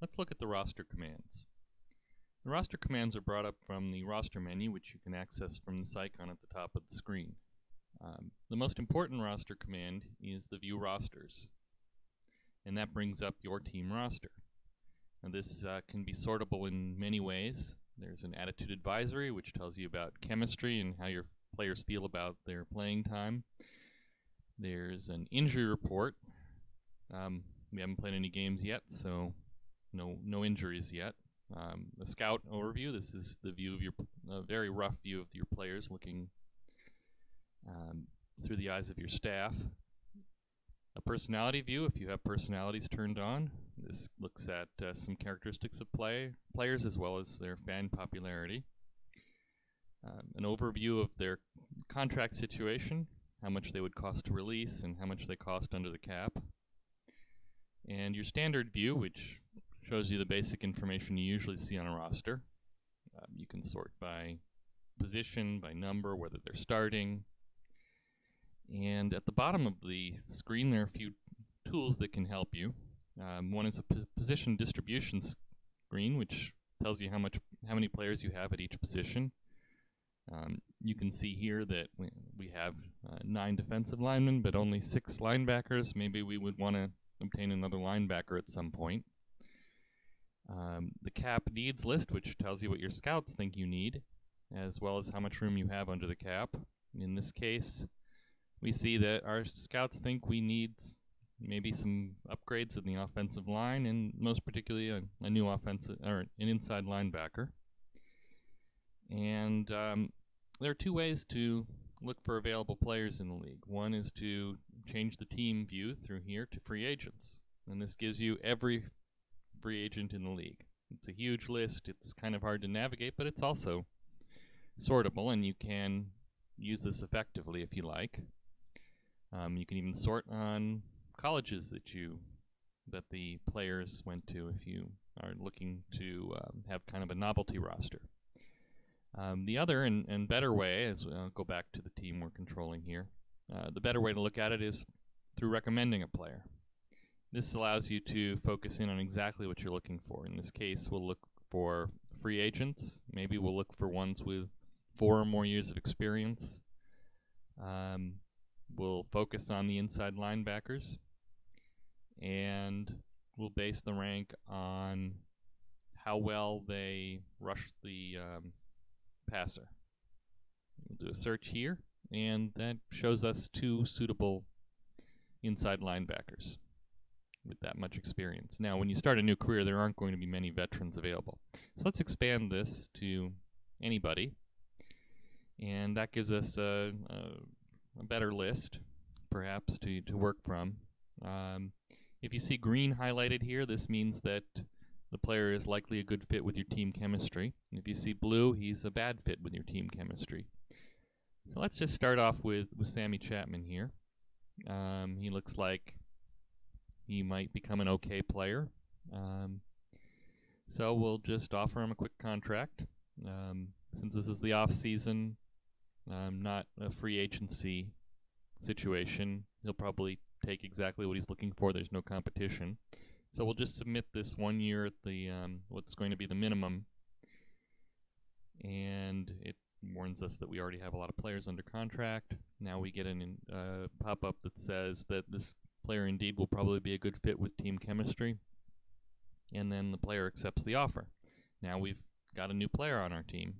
Let's look at the roster commands. The roster commands are brought up from the roster menu, which you can access from this icon at the top of the screen. The most important roster command is the view rosters, and that brings up your team roster. Now this can be sortable in many ways. There's an attitude advisory, which tells you about chemistry and how your players feel about their playing time. There's an injury report. We haven't played any games yet, so no injuries yet. A scout overview. This is the view of a very rough view of your players, looking through the eyes of your staff. A personality view, if you have personalities turned on. This looks at some characteristics of players as well as their fan popularity. An overview of their contract situation, how much they would cost to release and how much they cost under the cap. And your standard view, which shows you the basic information you usually see on a roster. You can sort by position, by number, whether they're starting. And at the bottom of the screen, there are a few tools that can help you. One is a position distribution screen, which tells you how many players you have at each position. You can see here that we have 9 defensive linemen, but only 6 linebackers. Maybe we would want to obtain another linebacker at some point. The cap needs list, which tells you what your scouts think you need, as well as how much room you have under the cap. In this case, we see that our scouts think we need maybe some upgrades in the offensive line, and most particularly a new offensive or an inside linebacker. And there are 2 ways to look for available players in the league. One is to change the team view through here to free agents, and this gives you every free agent in the league. It's a huge list. It's kind of hard to navigate, but it's also sortable, and you can use this effectively if you like. You can even sort on colleges that the players went to if you are looking to have kind of a novelty roster. The other and better way, as I'll go back to the team we're controlling here, the better way to look at it is through recommending a player. This allows you to focus in on exactly what you're looking for. In this case, we'll look for free agents. Maybe we'll look for ones with 4 or more years of experience. We'll focus on the inside linebackers, and we'll base the rank on how well they rush the passer. We'll do a search here, and that shows us 2 suitable inside linebackers with that much experience. Now, when you start a new career, there aren't going to be many veterans available. So let's expand this to anybody, and that gives us a better list, perhaps, to work from. If you see green highlighted here, this means that the player is likely a good fit with your team chemistry. If you see blue, he's a bad fit with your team chemistry. So let's just start off with Sammy Chapman here. He looks like he might become an okay player. So we'll just offer him a quick contract. Since this is the off season, not a free agency situation, he'll probably take exactly what he's looking for. There's no competition. So we'll just submit this 1 year at the what's going to be the minimum, and it warns us that we already have a lot of players under contract. Now we get a pop-up that says that this player indeed will probably be a good fit with team chemistry, and then the player accepts the offer. Now we've got a new player on our team.